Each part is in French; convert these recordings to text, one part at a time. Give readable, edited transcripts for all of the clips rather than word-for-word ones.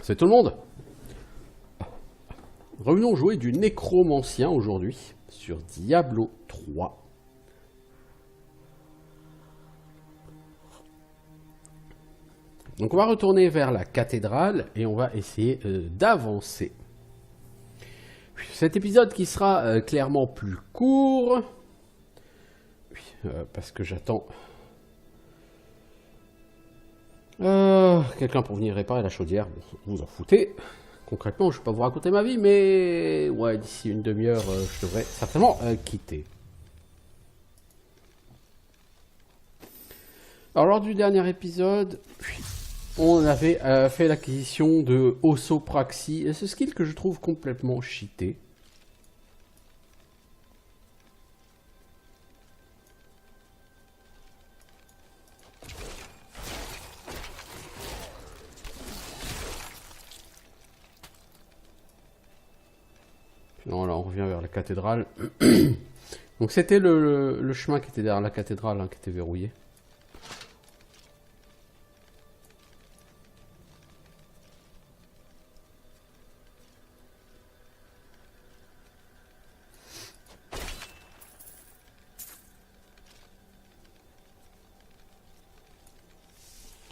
C'est tout le monde. Revenons jouer du nécromancien aujourd'hui sur Diablo 3. Donc on va retourner vers la cathédrale et on va essayer d'avancer. Cet épisode qui sera clairement plus court. Parce que j'attends quelqu'un pour venir réparer la chaudière. Bon, vous en foutez. Concrètement, je ne vais pas vous raconter ma vie, mais ouais, d'ici une demi-heure, je devrais certainement quitter. Alors, lors du dernier épisode, on avait fait l'acquisition de Ossopraxie, ce skill que je trouve complètement cheaté. Non, là, on revient vers la cathédrale. Donc, c'était le chemin qui était derrière la cathédrale, hein, qui était verrouillé.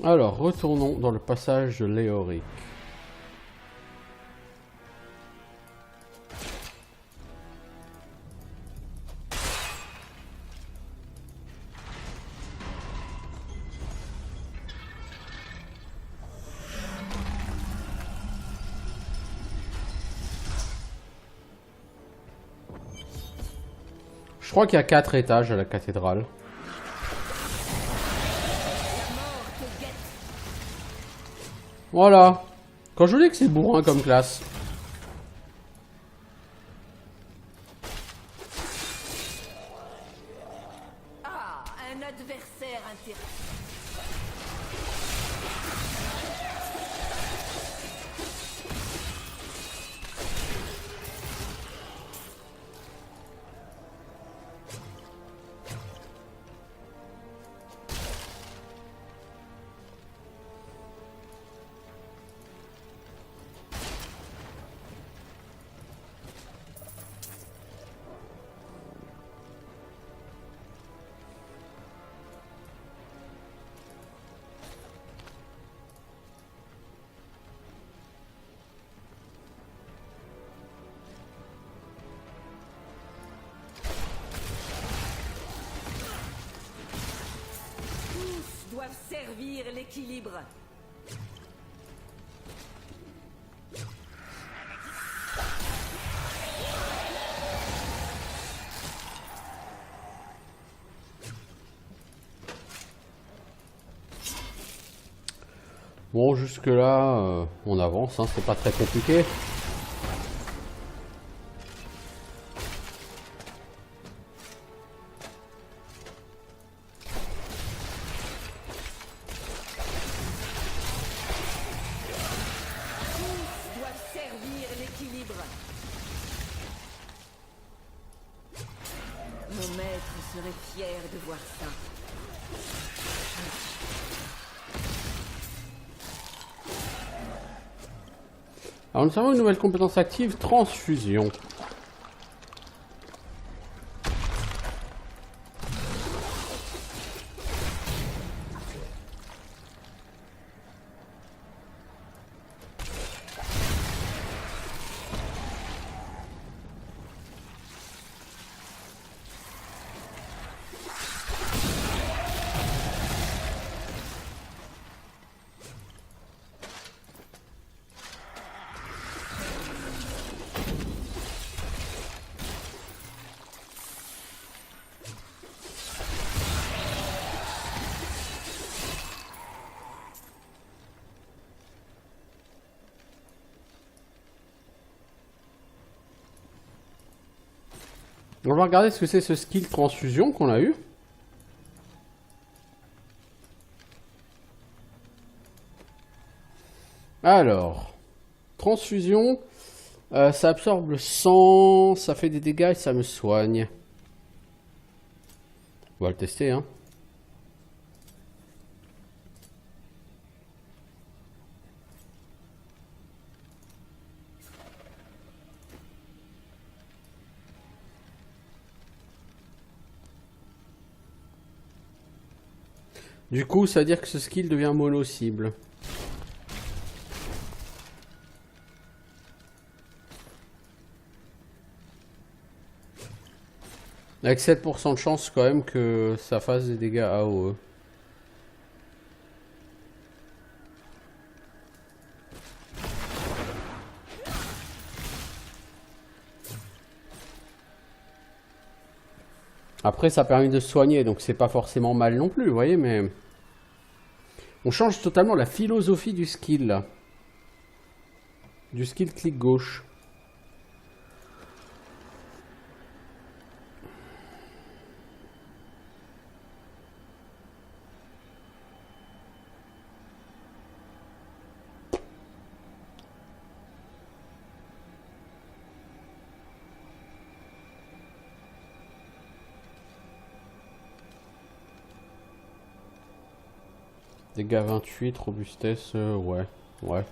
Alors, retournons dans le passage de Léoric. Je crois qu'il y a 4 étages à la cathédrale. Voilà. Quand je vous dis que c'est bourrin comme classe. Ah, un adversaire intéressant. Doivent servir l'équilibre. Bon, jusque-là, on avance, hein, c'est pas très compliqué. Mon maître serait fier de voir ça. Alors nous avons une nouvelle compétence active, transfusion. On va regarder ce que c'est ce skill transfusion qu'on a eu. Alors, transfusion, ça absorbe le sang, ça fait des dégâts et ça me soigne. On va le tester, hein. Du coup, ça veut dire que ce skill devient mono-cible. Avec 7% de chance quand même que ça fasse des dégâts AOE. Après, ça permet de se soigner, donc c'est pas forcément mal non plus, vous voyez, mais... On change totalement la philosophie du skill, là. Du skill clic gauche. Dégâts 28, robustesse, ouais, ouais.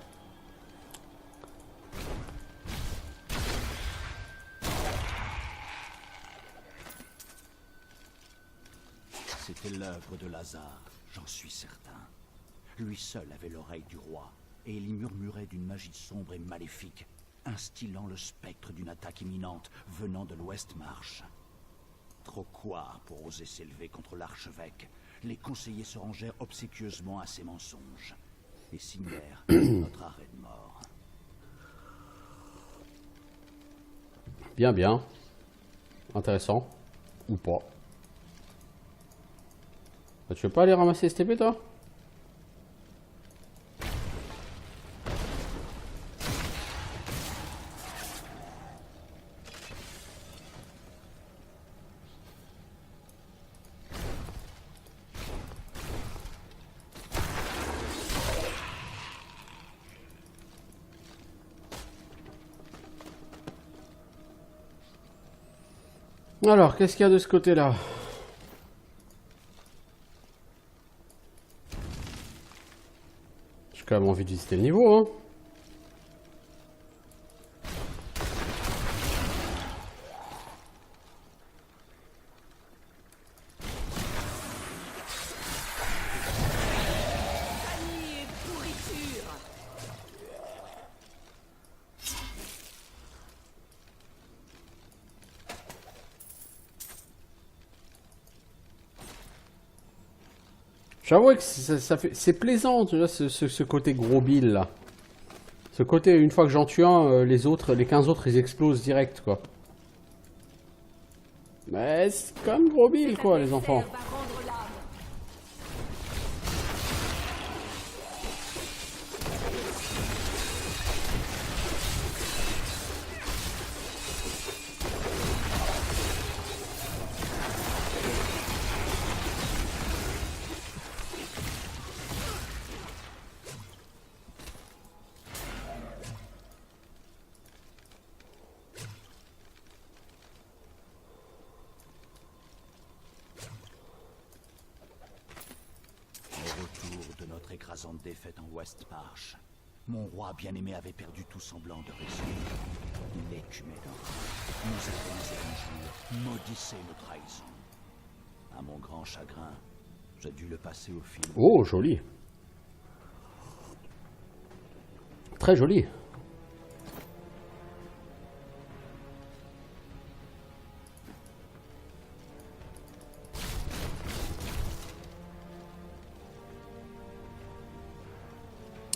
C'était l'œuvre de Lazare, j'en suis certain. Lui seul avait l'oreille du roi, et il y murmurait d'une magie sombre et maléfique, instillant le spectre d'une attaque imminente venant de l'Ouest Marche. Trop quoi pour oser s'élever contre l'archevêque. Les conseillers se rangèrent obséquieusement à ses mensonges et signèrent notre arrêt de mort. Bien, bien. Intéressant. Ou pas. Bah, tu veux pas aller ramasser STP, toi? Alors, qu'est-ce qu'il y a de ce côté-là? J'ai quand même envie de visiter le niveau, hein. Vanille et pourriture. J'avoue que ça fait, c'est plaisant, tu vois, ce côté gros bill là. Ce côté, une fois que j'en tue un, les 15 autres, ils explosent direct, quoi. Mais c'est comme gros bill, quoi, les enfants. Va rendre l'âme. Au retour de notre écrasante défaite en West Marche, mon roi bien-aimé avait perdu tout semblant de raison. L'écuménor nous avait un jour maudissait nos trahisons. À mon grand chagrin, j'ai dû le passer au fil. Oh, joli. Très joli.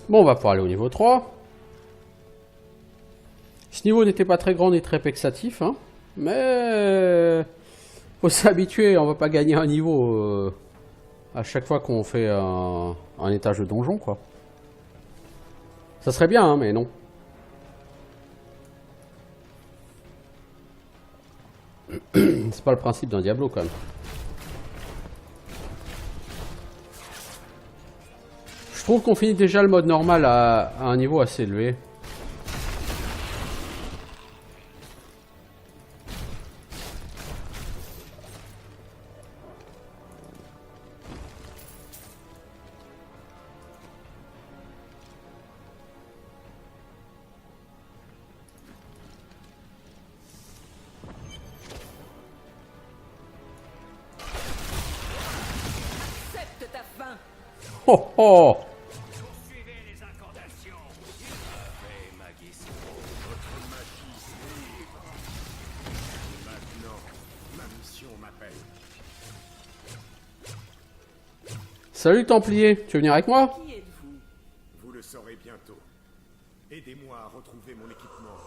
Bon, on va pouvoir aller au niveau 3. Ce niveau n'était pas très grand ni très vexatif, hein, mais faut s'habituer, on va pas gagner un niveau à chaque fois qu'on fait un étage de donjon, quoi. Ça serait bien, hein, mais non. C'est pas le principe d'un Diablo, quand même. Je trouve qu'on finit déjà le mode normal à un niveau assez élevé. Accepte ta fin. Oh oh. Poursuivez les incantations. Parfait, Magis. Votre magie se livre. Maintenant, ma mission m'appelle. Salut Templier, tu veux venir avec moi? Qui êtes-vous? Vous le saurez bientôt. Aidez-moi à retrouver mon équipement,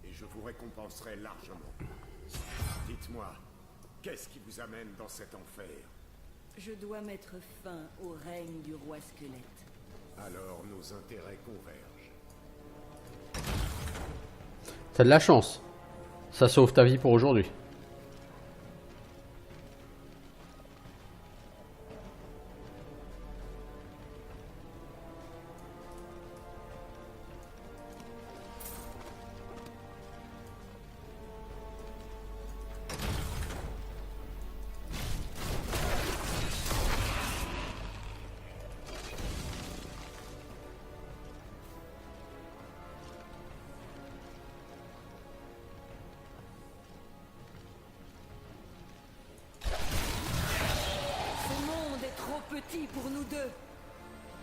et je vous récompenserai largement. Dites-moi, qu'est-ce qui vous amène dans cet enfer? Je dois mettre fin au règne du roi squelette. Alors nos intérêts convergent. T'as de la chance. Ça sauve ta vie pour aujourd'hui. Ce monde est trop petit pour nous deux.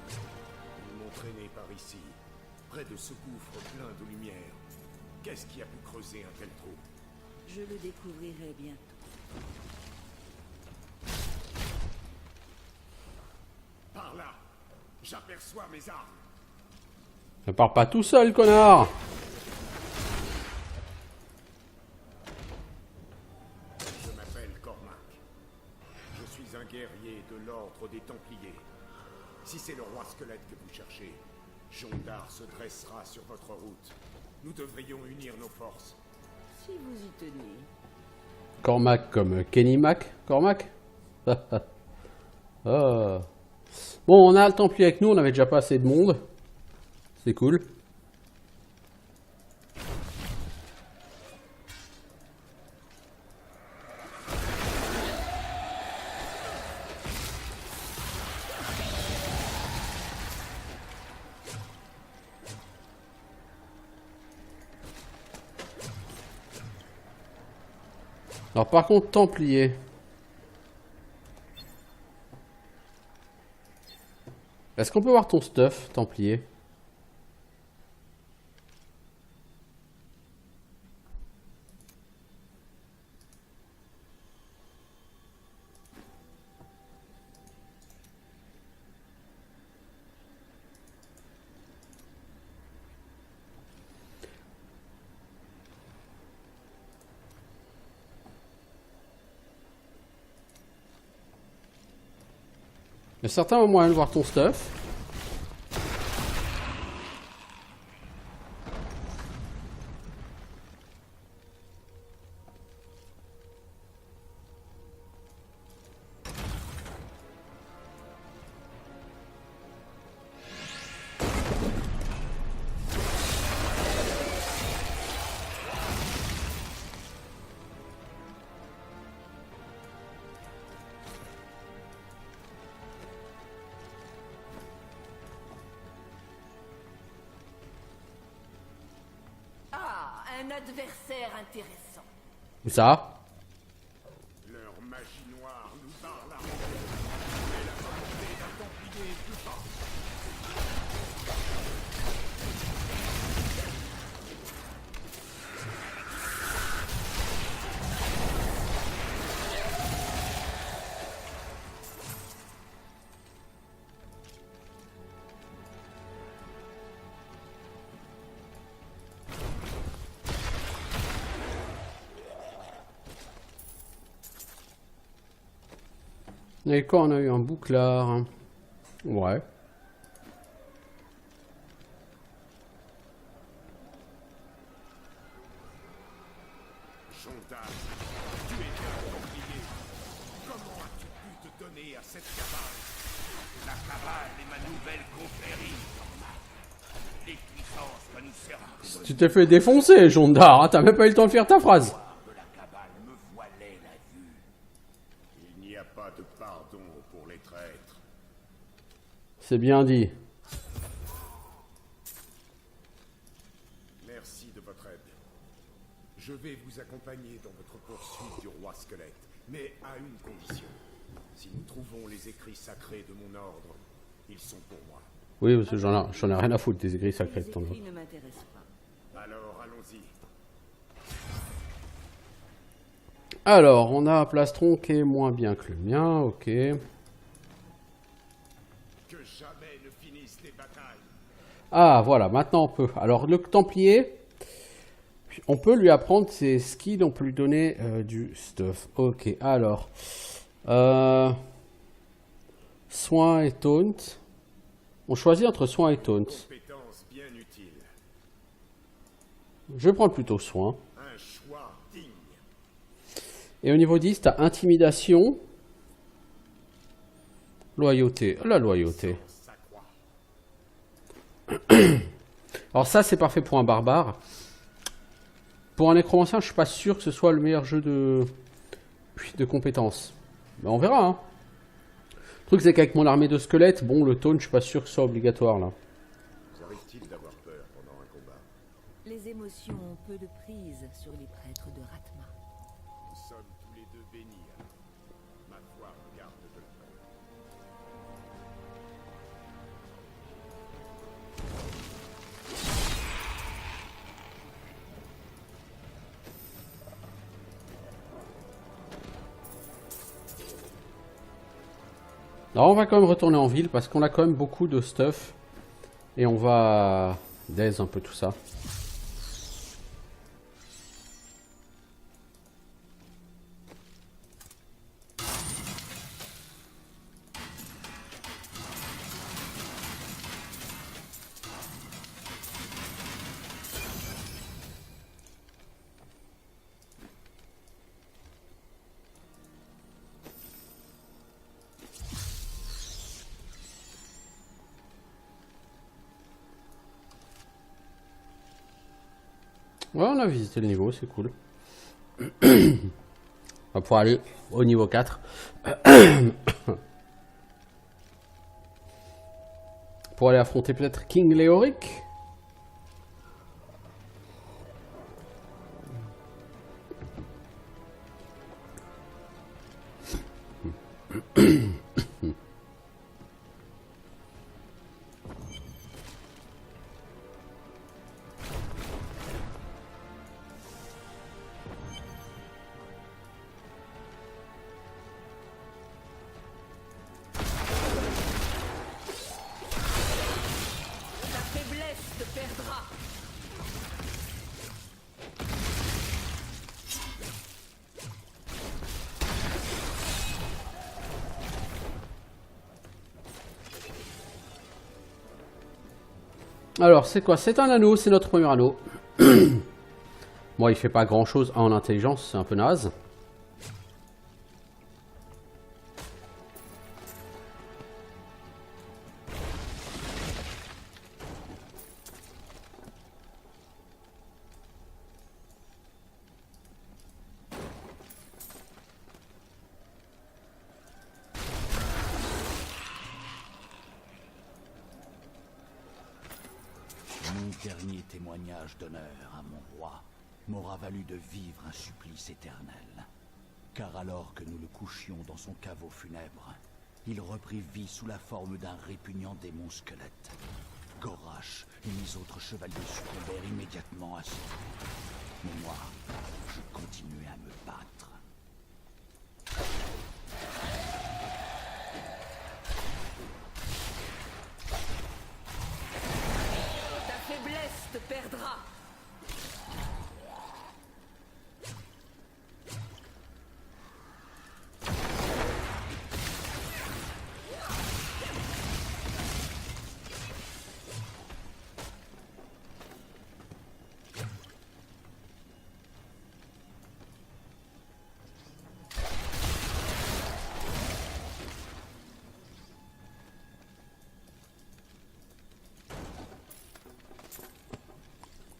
Ils m'ont traîné par ici, près de ce gouffre plein de lumière. Qu'est-ce qui a pu creuser un tel trou? Je le découvrirai bientôt. Par là, j'aperçois mes armes. Ne pars pas tout seul, connard. Je m'appelle Cormac. Je suis un guerrier de l'ordre des Templiers. Si c'est le roi squelette que vous cherchez, Jondar se dressera sur votre route. Nous devrions unir nos forces. Si vous y teniez. Cormac comme Kenny Mac. Cormac. Ah. Bon, on a le Templier avec nous, on avait déjà pas assez de monde. C'est cool. Alors par contre, Templier. Est-ce qu'on peut voir ton stuff, Templier? Il y a certains moyens de voir ton stuff. Ah, un adversaire intéressant. Où ça? Leur magie noire nous barre la route. Mais la volonté d'un Templier est plus forte. Et quoi, on a eu un bouclard. Ouais. Jondar, tu es bien un Templier. Comment as-tu pu te donner à cette cabale? La cabale est ma nouvelle confrérie, Cormac. Les puissances que nous servons Tu t'es fait défoncer, Jondar. Hein, t'as même pas eu le temps de faire ta phrase. de la cabale me voilait la vue. Il n'y a pas de pardon pour les traîtres. C'est bien dit. Merci de votre aide. Je vais vous accompagner dans votre poursuite du roi squelette, mais à une condition. Si nous trouvons les écrits sacrés de mon ordre, Ils sont pour moi. Oui, parce que j'en ai rien à foutre des écrits sacrés de Les temps. écrits ne m'intéressent pas. Alors, allons-y. Alors, on a un plastron qui est moins bien que le mien, ok. Que jamais ne finissent les batailles. Ah, voilà, maintenant on peut. Alors, le Templier, on peut lui apprendre ses skills, on peut lui donner du stuff. Ok, alors. Soin et taunt. On choisit entre soin et taunt. Compétence bien utile. Je vais prendre plutôt soin. Un choix digne. Et au niveau 10, tu as intimidation. Loyauté. La loyauté. Ça croit. Alors ça, c'est parfait pour un barbare. Pour un nécromancien, je suis pas sûr que ce soit le meilleur jeu de compétences. Mais on verra, hein. Le truc, c'est qu'avec mon armée de squelettes, bon, le taunt, je suis pas sûr que ce soit obligatoire, là. Vous arrive-t-il d'avoir peur pendant un combat? Les émotions ont peu de prise sur les prêtres de Ratma. Nous sommes tous les deux bénis. Ma foi me garde de la peur. Alors, on va quand même retourner en ville, parce qu'on a quand même beaucoup de stuff. Et on va daze un peu tout ça. Ouais, on a visité le niveau, c'est cool. On va pouvoir aller au niveau 4. Pour aller affronter peut-être King Léoric. Ta faiblesse te perdra. Alors, c'est quoi? C'est un anneau, c'est notre premier anneau. Bon, il fait pas grand-chose en intelligence, c'est un peu naze. Mon dernier témoignage d'honneur à mon roi m'aura valu de vivre un supplice éternel. Car alors que nous le couchions dans son caveau funèbre, il reprit vie sous la forme d'un répugnant démon squelette. Gorash et mes autres chevaliers succombèrent immédiatement à son coup. Mais moi, je continuais à me battre. Ta faiblesse te perdra.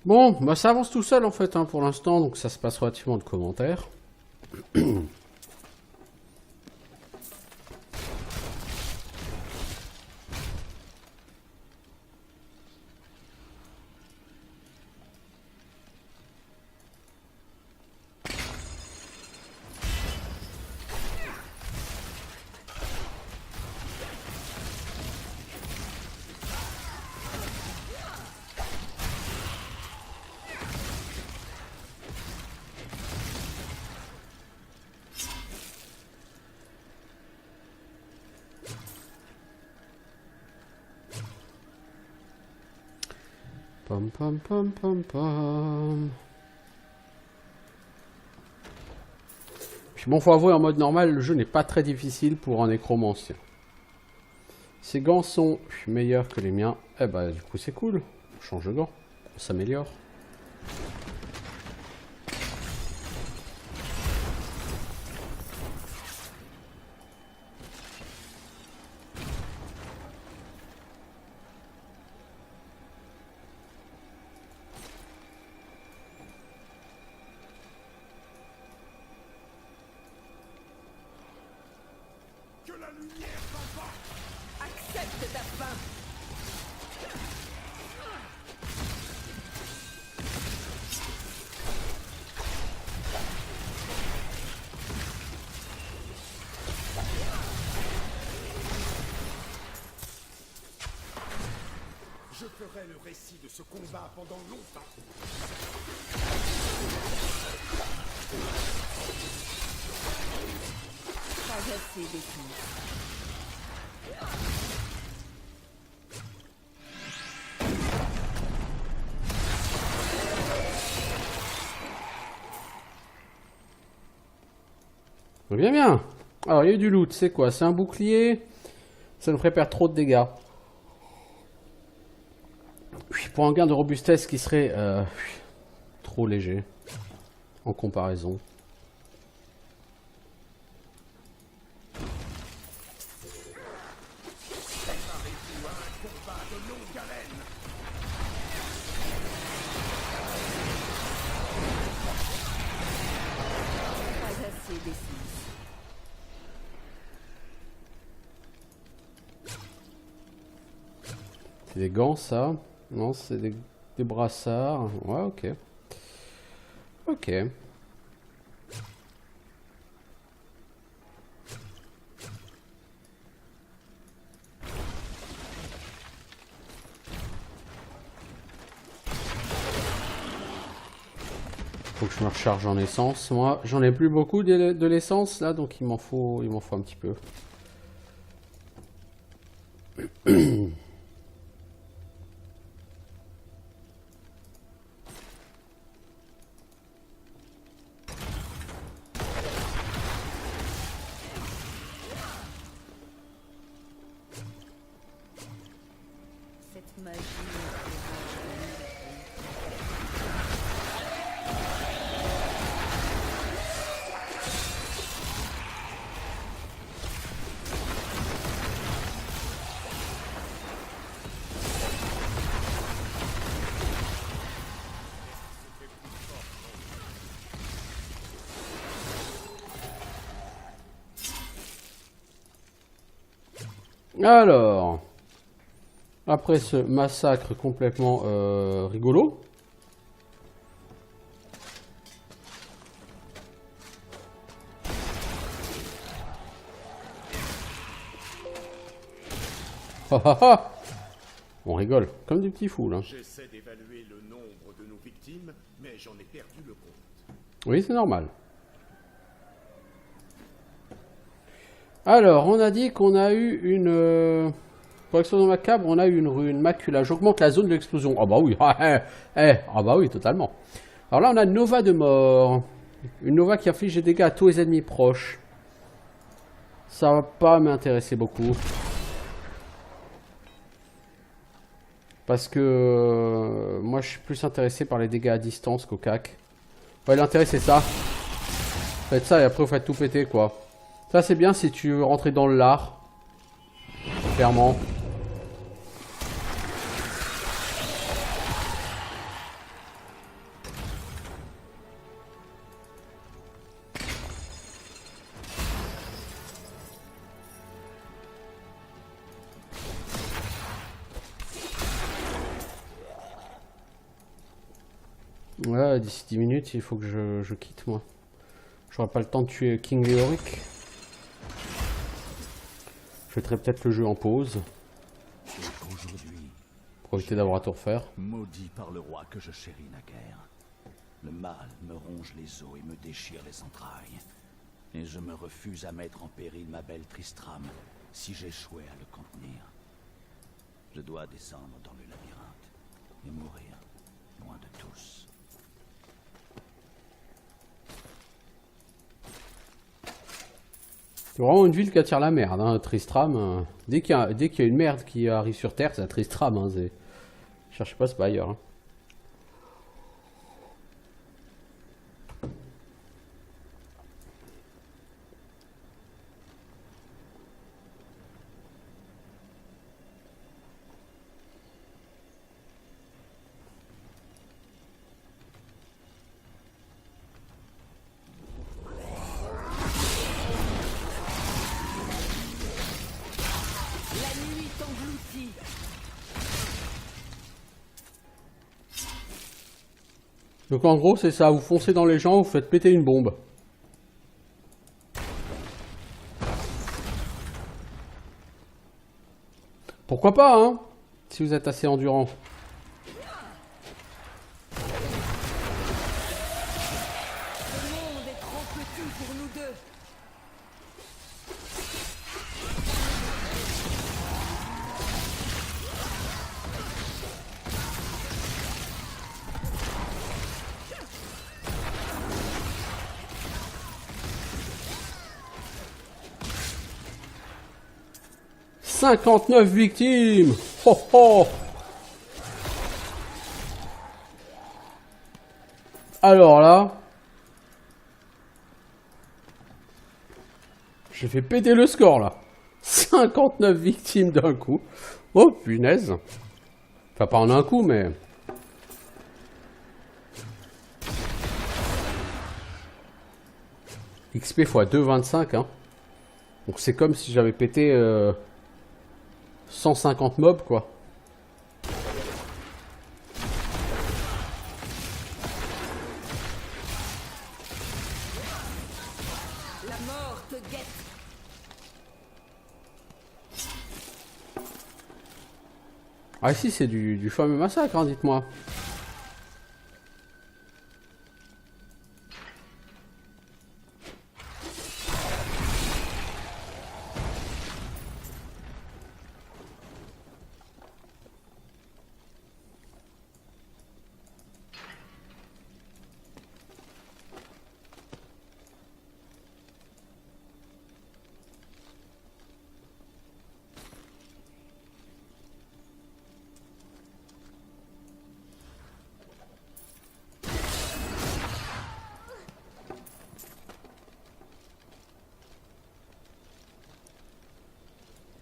Bon, bah ça avance tout seul en fait hein, pour l'instant, donc ça se passe relativement de commentaires. Pam pam pam pam pam. Puis bon, faut avouer, en mode normal, le jeu n'est pas très difficile pour un nécromancien. Ces gants sont meilleurs que les miens. Eh bah, du coup, c'est cool. On change de gants. On s'améliore. Que la lumière t'emporte. Accepte ta fin. Je ferai le récit de ce combat pendant longtemps. Pas assez d'essence. Bien, bien. Alors, il y a eu du loot. C'est quoi? C'est un bouclier. Ça nous ferait perdre trop de dégâts. Pour un gain de robustesse qui serait trop léger en comparaison. Pas assez d'essence. C'est des gants, ça? Non, c'est des brassards. Ouais, ok. Ok. Faut que je me recharge en essence. Moi, j'en ai plus beaucoup de l'essence, là, donc il m'en faut un petit peu. Cette magie. Alors, après ce massacre complètement rigolo, on rigole comme des petits fous là. J'essaie d'évaluer le nombre de nos victimes, mais j'en ai perdu le compte. Oui, c'est normal. Alors, on a dit qu'on a eu une... Pour explosion macabre, on a eu une rune macula. J'augmente la zone de l'explosion. Ah bah oui, ah bah oui, totalement. Alors là, on a une nova de mort. Une nova qui inflige des dégâts à tous les ennemis proches. Ça va pas m'intéresser beaucoup. Parce que moi, je suis plus intéressé par les dégâts à distance qu'au cac. Ouais, l'intérêt, c'est ça. Faites ça et après, vous faites tout péter, quoi. Ça, c'est bien si tu veux rentrer dans le lard. Clairement. Ouais, d'ici 10 minutes, il faut que je quitte, moi. J'aurai pas le temps de tuer King Leoric. Je mettrai peut-être le jeu en pause. Et qu'aujourd'hui, Pour éviter d'avoir à tout refaire. maudit par le roi que je chéris naguère, le mal me ronge les os et me déchire les entrailles. Et je me refuse à mettre en péril ma belle Tristram si j'échouais à le contenir. Je dois descendre dans le labyrinthe et mourir C'est vraiment une ville qui attire la merde, hein, Tristram. Dès qu'il y a une merde qui arrive sur Terre, c'est à Tristram. Hein, cherchez pas, c'est pas ailleurs. Hein. Donc en gros c'est ça, vous foncez dans les gens, vous faites péter une bombe. Pourquoi pas, hein, si vous êtes assez endurant. Le monde est trop petit pour nous deux. « 59 victimes. Ho ho. Alors là... J'ai fait péter le score là. 59 victimes d'un coup. Oh punaise. Enfin pas en un coup mais... XP x 2,25 hein. Donc c'est comme si j'avais pété 150 mobs quoi. La mort te guette. Ah si c'est du fameux massacre hein, dites-moi.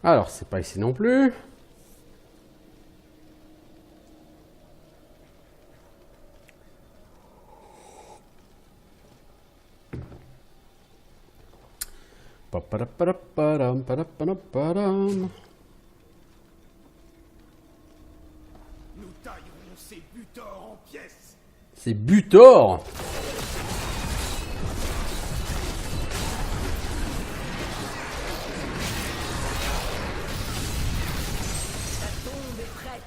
Alors, c'est pas ici non plus. Paparaparam, paraparam. Nous taillerons ces butors en pièces. C'est Butor. Ta tombe est prête.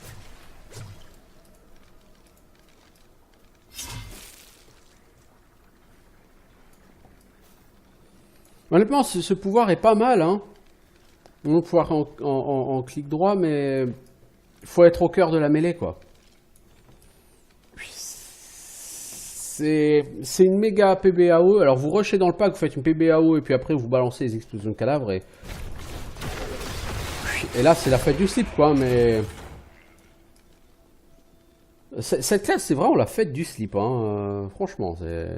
Honnêtement, ce pouvoir est pas mal, hein. On va pouvoir en clic droit, mais il faut être au cœur de la mêlée, quoi. C'est une méga PBAO. Alors vous rushez dans le pack, vous faites une PBAO et puis après vous balancez les explosions de cadavres et là c'est la fête du slip, quoi. Mais cette classe c'est vraiment la fête du slip, hein. Franchement, c'est...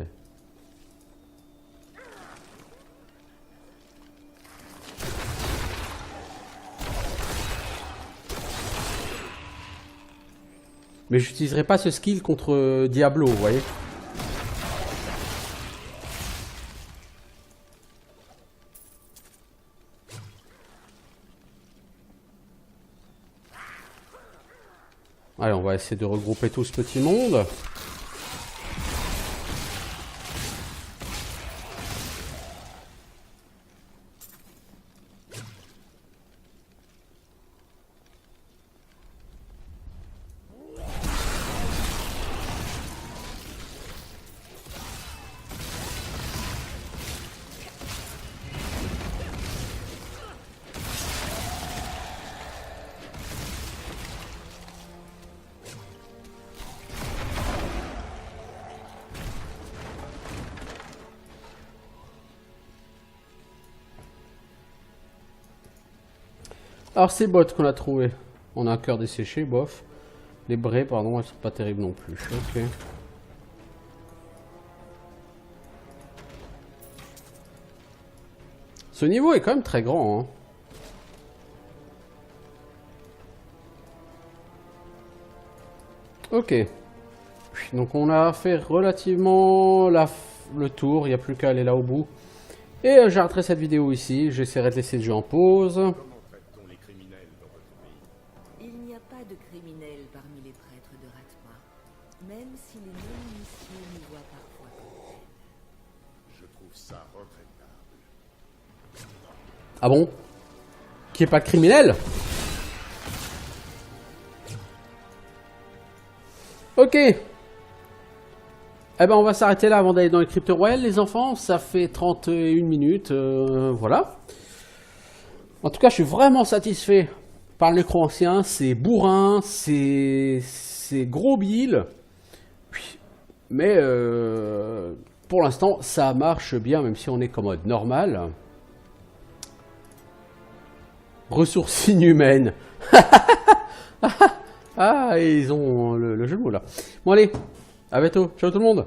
Mais j'utiliserai pas ce skill contre Diablo, vous voyez. Allez, on va essayer de regrouper tout ce petit monde. Alors ces bottes qu'on a trouvées. On a un cœur desséché, bof. Les braies, pardon, elles sont pas terribles non plus. Ok. Ce niveau est quand même très grand, hein. Ok. Donc on a fait relativement le tour, il n'y a plus qu'à aller là au bout. Et j'arrêterai cette vidéo ici, j'essaierai de laisser le jeu en pause. Comment traite-t-on les criminels dans votre pays? Il n'y a pas de criminels parmi les prêtres de Ratma, même si les non-initiés nous voient parfois comme tels. Je trouve ça regrettable. Ah bon? Qui est pas criminel? Ok. Eh ben on va s'arrêter là avant d'aller dans les cryptes royales les enfants, ça fait 31 minutes, voilà. En tout cas je suis vraiment satisfait par le nécro-ancien, c'est bourrin, c'est gros bile, mais pour l'instant ça marche bien même si on est qu'en mode normal. Ressources inhumaines. Ah, ils ont le jeu de mots là. Bon allez, à bientôt, ciao tout le monde.